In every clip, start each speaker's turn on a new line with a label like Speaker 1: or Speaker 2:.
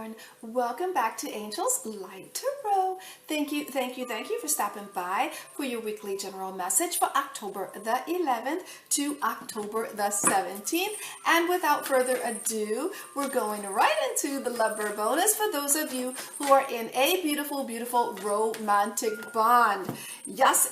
Speaker 1: Capricorn. Welcome back to Angel's Light Tarot. Thank you for stopping by for your weekly general message for October the 11th to October the 17th. And without further ado, we're going right into the lover bonus for those of you who are in a beautiful, beautiful romantic bond. Yes,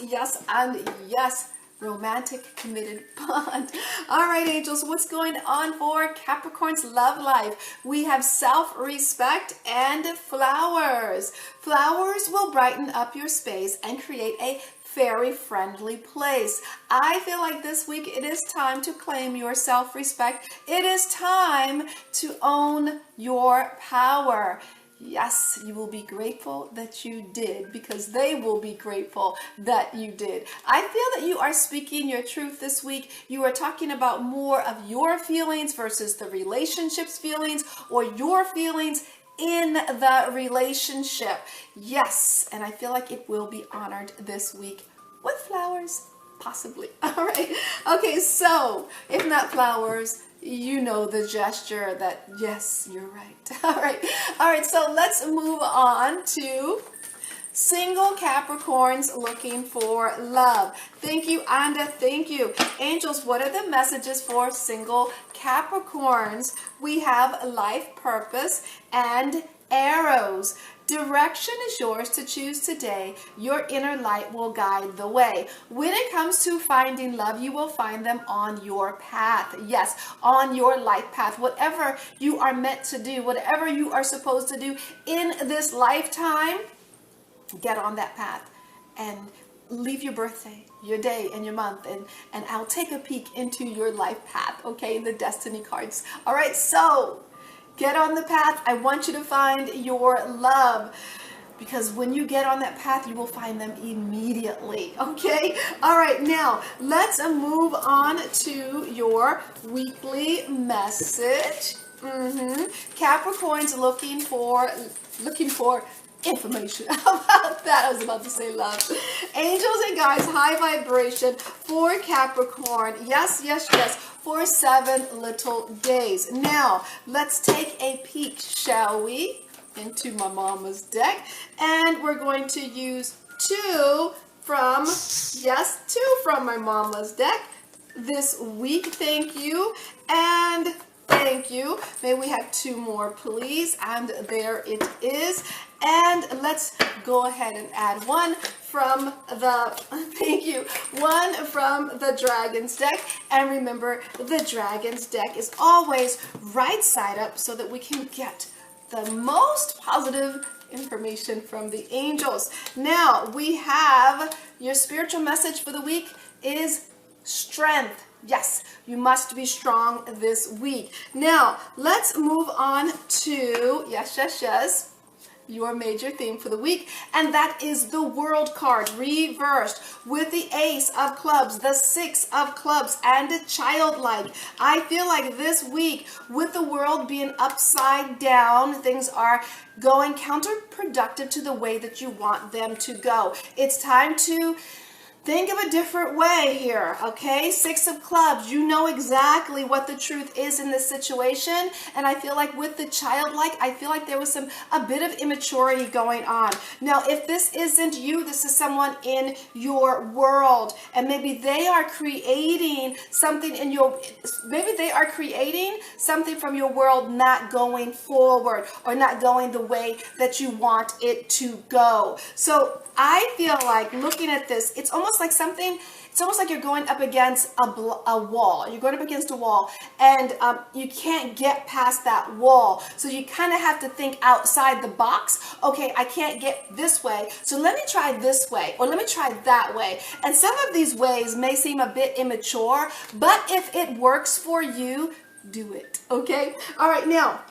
Speaker 1: and yes. Romantic committed bond. All right, angels, what's going on for Capricorn's love life? We have self-respect and flowers. Flowers will brighten up your space and create a very friendly place. I feel like this week it is time to claim your self-respect. It is time to own your power. Yes, you will be grateful that you did, because they will be grateful that you did. I feel that you are speaking your truth this week. You are talking about more of your feelings versus the relationship's feelings, or your feelings in the relationship. Yes, and I feel like it will be honored this week with flowers, possibly. All right. Okay, so if not flowers, you know the gesture that, yes, you're right. All right, so let's move on to single Capricorns looking for love. Thank you, Anda. Thank you. Angels, what are the messages for single Capricorns? We have life purpose and arrows. Direction is yours to choose today. Your inner light will guide the way. When it comes to finding love, you will find them on your path. Yes, on your life path. Whatever you are meant to do, whatever you are supposed to do in this lifetime, get on that path and leave your birthday, your day, and your month, and I'll take a peek into your life path, okay, the destiny cards. All right, so get on the path. I want you to find your love, because when you get on that path, you will find them immediately. Okay? All right, now let's move on to your weekly message. Capricorns looking for information. How about that? I was about to say love. Angels and guides, high vibration for Capricorn. Yes, for 7 little days. Now, let's take a peek, shall we, into my mama's deck. And we're going to use two from my mama's deck this week. Thank you. And thank you. May we have 2 more, please. And there it is. And let's go ahead and add one from the, one from the Dragon's deck. And remember, the Dragon's deck is always right side up so that we can get the most positive information from the angels. Now, we have your spiritual message for the week is strength. Yes, you must be strong this week. Now, let's move on to, yes, your major theme for the week, and that is the World card reversed with the Ace of Clubs, the 6 of Clubs, and a childlike. I feel like this week, with the world being upside down, things are going counterproductive to the way that you want them to go. It's time to think of a different way here, okay? 6 of Clubs, you know exactly what the truth is in this situation. And I feel like with the childlike, I feel like there was a bit of immaturity going on. Now, if this isn't you, this is someone in your world. And maybe they are creating something in your, maybe they are creating something from your world not going forward, or not going the way that you want it to go. So I feel like looking at this, it's almost like you're going up against a wall. You're going up against a wall, and you can't get past that wall. So you kind of have to think outside the box. Okay, I can't get this way, so let me try this way, or let me try that way. And some of these ways may seem a bit immature, but if it works for you, do it. Okay? All right, now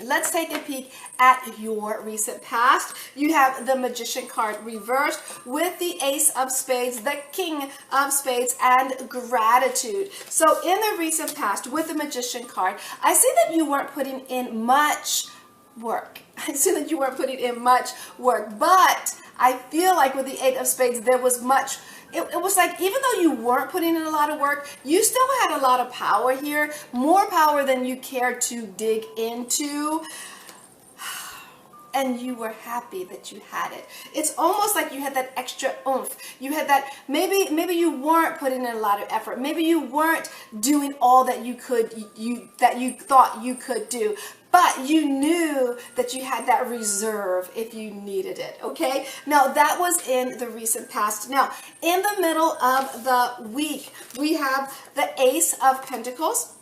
Speaker 1: let's take a peek at your recent past. You have the Magician card reversed with the Ace of Spades, the King of Spades, and gratitude. So in the recent past with the Magician card, I see that you weren't putting in much work. But I feel like with the 8 of Spades, there was much. It was like, even though you weren't putting in a lot of work, you still had a lot of power here, more power than you cared to dig into. and you were happy that you had it. It's almost like you had that extra oomph. You had that, maybe you weren't putting in a lot of effort. Maybe you weren't doing all that you could, that you thought you could do. But you knew that you had that reserve if you needed it, okay? Now, that was in the recent past. Now, in the middle of the week, we have the Ace of Pentacles,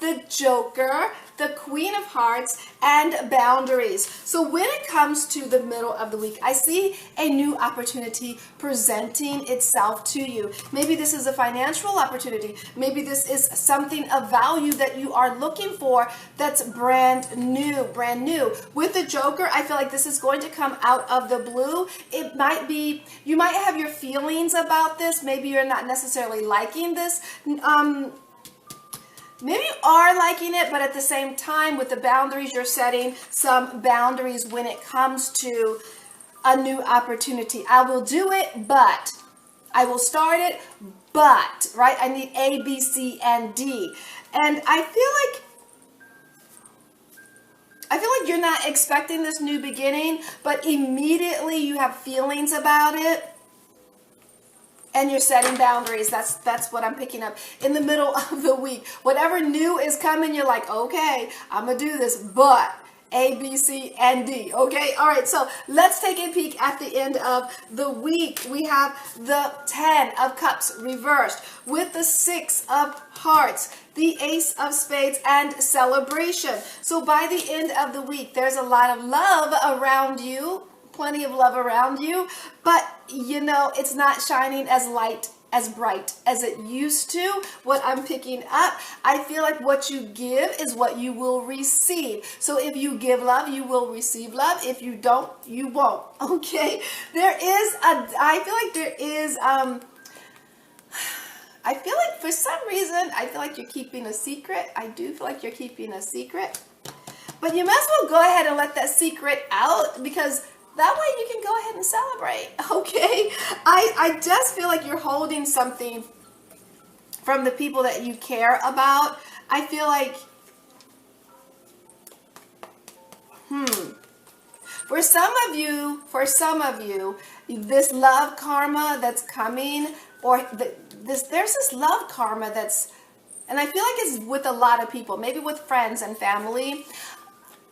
Speaker 1: the Joker, the Queen of Hearts, and boundaries. So when it comes to the middle of the week, I see a new opportunity presenting itself to you. Maybe this is a financial opportunity. Maybe this is something of value that you are looking for that's brand new, brand new. With the Joker, I feel like this is going to come out of the blue. It might be, you might have your feelings about this. Maybe you're not necessarily liking this. Maybe you are liking it, but at the same time, with the boundaries, you're setting some boundaries when it comes to a new opportunity. I will do it, but I will start it, but, right? I need A, B, C, and D. And I feel like you're not expecting this new beginning, but immediately you have feelings about it. And you're setting boundaries. That's what I'm picking up in the middle of the week. Whatever new is coming, you're like, okay, I'm gonna do this, but A, B, C, and D. Okay, all right. So let's take a peek at the end of the week. We have the 10 of Cups reversed with the 6 of Hearts, the Ace of Spades, and celebration. So by the end of the week, there's a lot of love around you. Plenty of love around you, but you know, it's not shining as bright as it used to. What I'm picking up, I feel like what you give is what you will receive. So if you give love, you will receive love. If you don't, you won't. Okay, I feel like for some reason, I feel like you're keeping a secret. I do feel like you're keeping a secret, but you might as well go ahead and let that secret out, because that way you can go ahead and celebrate, okay? I just feel like you're holding something from the people that you care about. I feel like, for some of you, this love karma that's coming, or there's this love karma that's, and I feel like it's with a lot of people, maybe with friends and family.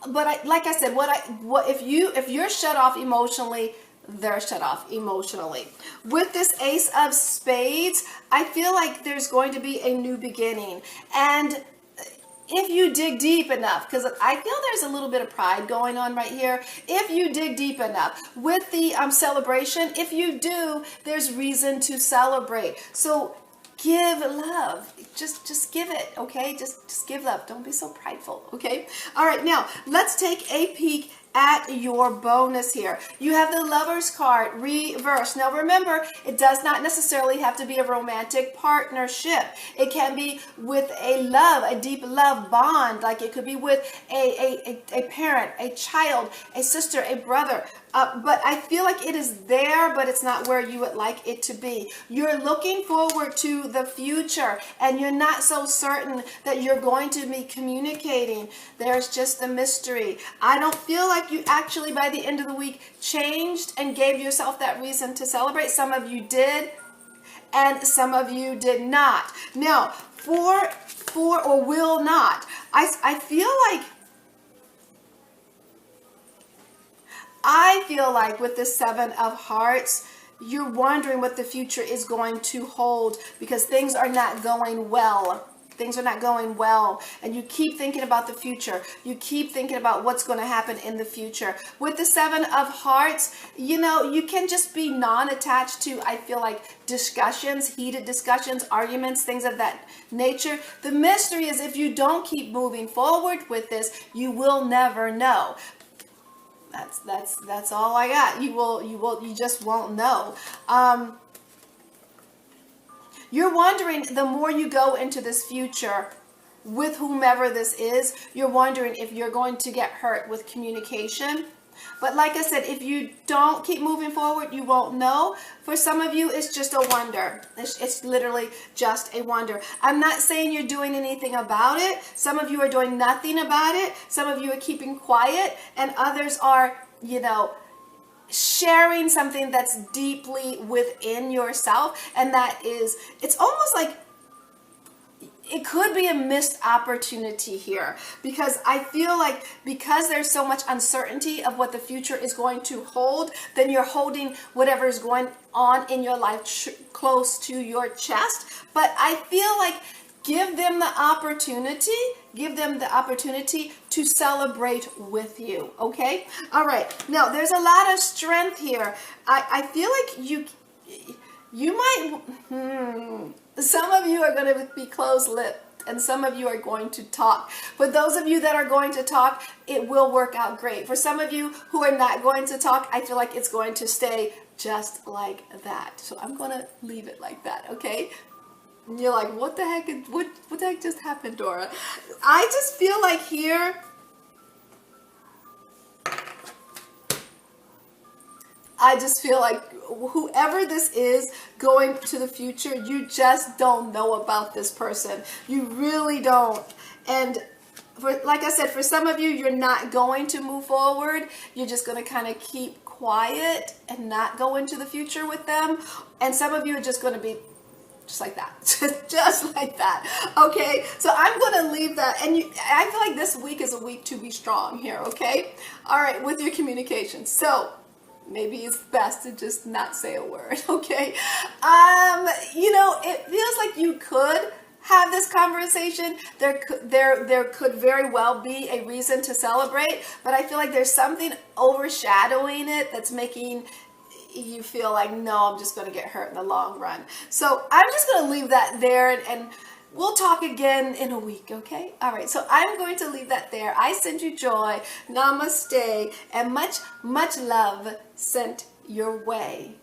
Speaker 1: But like I said, if you're shut off emotionally, they're shut off emotionally. With this Ace of Spades, I feel like there's going to be a new beginning. And if you dig deep enough, because I feel there's a little bit of pride going on right here. If you dig deep enough with the celebration, if you do, there's reason to celebrate. So give love. Just give it, okay? Just give love. Don't be so prideful, okay? All right, now let's take a peek at your bonus here. You have the Lover's card reversed. Now remember, it does not necessarily have to be a romantic partnership. It can be with a deep love bond. Like it could be with a parent, a child, a sister, a brother. But I feel like it is there, but it's not where you would like it to be. You're looking forward to the future, and you're not so certain that you're going to be communicating. There's just a mystery. I don't feel like you actually, by the end of the week, changed and gave yourself that reason to celebrate. Some of you did, and some of you did not. Now, for or will not, I feel like with the 7 of Hearts, you're wondering what the future is going to hold, because things are not going well. Things are not going well, and you keep thinking about the future. You keep thinking about what's going to happen in the future. With the 7 of Hearts, you know, you can just be non-attached to, I feel like, discussions, heated discussions, arguments, things of that nature. The mystery is, if you don't keep moving forward with this, you will never know. That's all I got. You just won't know. You're wondering, the more you go into this future with whomever this is, you're wondering if you're going to get hurt with communication. But like I said, if you don't keep moving forward, you won't know. For some of you, it's just a wonder. It's literally just a wonder. I'm not saying you're doing anything about it. Some of you are doing nothing about it. Some of you are keeping quiet, and others are, you know, sharing something that's deeply within yourself, and that is, it's almost like it could be a missed opportunity here, because I feel like because there's so much uncertainty of what the future is going to hold, then you're holding whatever is going on in your life close to your chest. But I feel like give them the opportunity to celebrate with you, okay? All right, now there's a lot of strength here. I feel like you might, some of you are going to be closed-lipped, and some of you are going to talk. For those of you that are going to talk, it will work out great. For some of you who are not going to talk, I feel like it's going to stay just like that. So I'm going to leave it like that, okay? And you're like, what the heck? What the heck just happened, Dora? I just feel like here, I just feel like whoever this is going to the future, you just don't know about this person. You really don't. And like I said, for some of you, you're not going to move forward. You're just going to kind of keep quiet and not go into the future with them. And some of you are just going to be just like that, just like that. Okay, so I'm going to leave that, and I feel like this week is a week to be strong here. Okay, all right, with your communication. So maybe it's best to just not say a word. Okay, you know, it feels like you could have this conversation. There could very well be a reason to celebrate, but I feel like there's something overshadowing it that's making you feel like, no, I'm just going to get hurt in the long run. So I'm just going to leave that there, and we'll talk again in a week, okay? All right, so I'm going to leave that there. I send you joy, namaste, and much, much love sent your way.